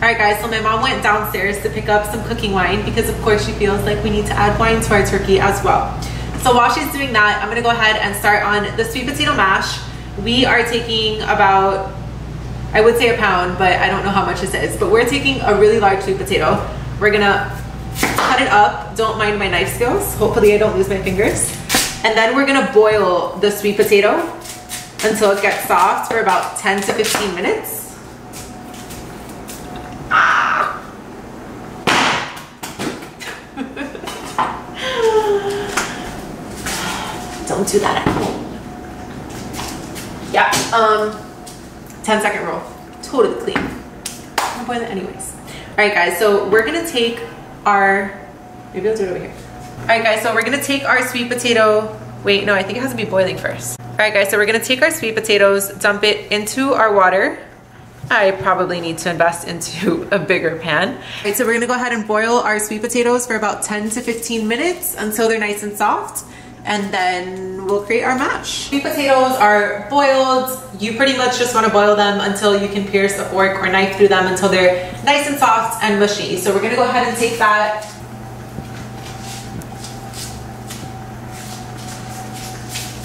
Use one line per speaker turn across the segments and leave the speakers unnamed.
Alright guys, so my mom went downstairs to pick up some cooking wine because of course she feels like we need to add wine to our turkey as well. So while she's doing that, I'm gonna go ahead and start on the sweet potato mash. We are taking about, I would say a pound, but I don't know how much this is, but we're taking a really large sweet potato. We're gonna cut it up. Don't mind my knife skills. Hopefully I don't lose my fingers. And then we're gonna boil the sweet potato until it gets soft for about 10 to 15 minutes. Don't do that at home. Yeah, 10-second rule. Totally clean. I'm gonna boil it anyways. All right, guys, so we're gonna take our, maybe I'll do it over here. All right, guys, so we're gonna take our sweet potato. Wait, no, I think it has to be boiling first. All right, guys, so we're gonna take our sweet potatoes, dump it into our water. I probably need to invest into a bigger pan. All right, so we're gonna go ahead and boil our sweet potatoes for about 10 to 15 minutes until they're nice and soft. And then we'll create our mash. Sweet potatoes are boiled. You pretty much just wanna boil them until you can pierce a fork or knife through them until they're nice and soft and mushy. So we're gonna go ahead and take that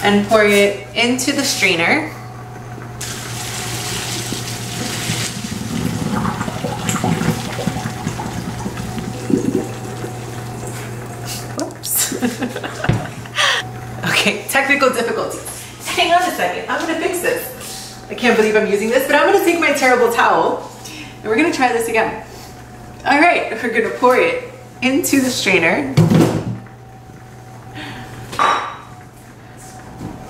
and pour it into the strainer. Whoops. Okay, technical difficulties. Hang on a second, I'm gonna fix this. I can't believe I'm using this, but I'm gonna take my terrible towel and we're gonna try this again. All right, we're gonna pour it into the strainer.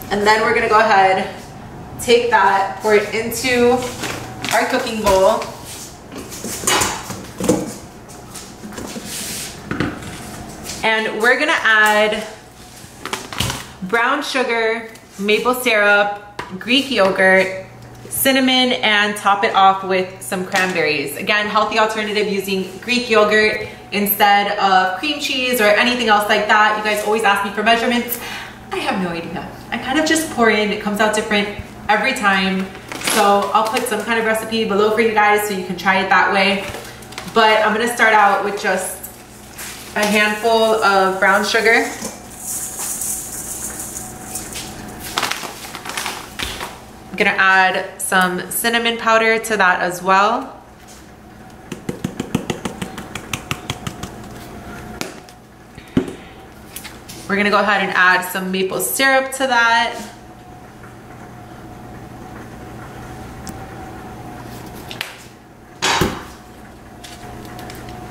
And then we're gonna go ahead, take that, pour it into our cooking bowl. And we're gonna add brown sugar, maple syrup, Greek yogurt, cinnamon, and top it off with some cranberries. Again, healthy alternative using Greek yogurt instead of cream cheese or anything else like that. You guys always ask me for measurements. I have no idea. I kind of just pour in, it comes out different every time. So I'll put some kind of recipe below for you guys so you can try it that way. But I'm gonna start out with just a handful of brown sugar. I'm gonna add some cinnamon powder to that as well. We're gonna go ahead and add some maple syrup to that.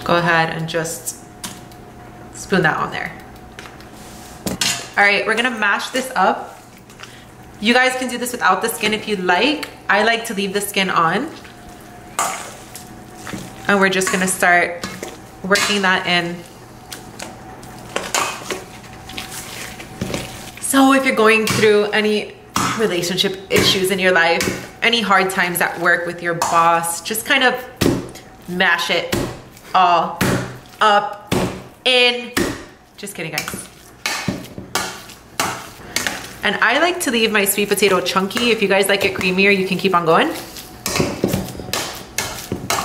Go ahead and just spoon that on there. All right, we're gonna mash this up. You guys can do this without the skin if you'd like. I like to leave the skin on. And we're just gonna start working that in. So if you're going through any relationship issues in your life, any hard times at work with your boss, just kind of mash it all up in. Just kidding, guys. And I like to leave my sweet potato chunky. If you guys like it creamier, you can keep on going.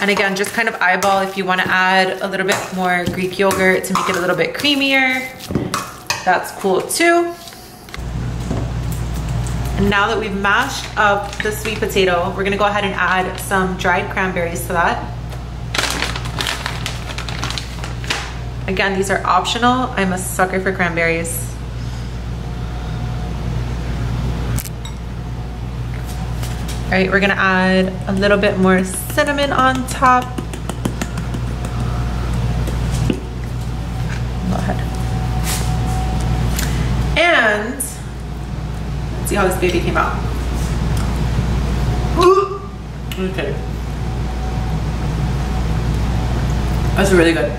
And again, just kind of eyeball if you want to add a little bit more Greek yogurt to make it a little bit creamier. That's cool too. And now that we've mashed up the sweet potato, we're gonna go ahead and add some dried cranberries to that. Again, these are optional. I'm a sucker for cranberries. All right, we're gonna add a little bit more cinnamon on top. Go ahead. And let's see how this baby came out. Okay. That's really good.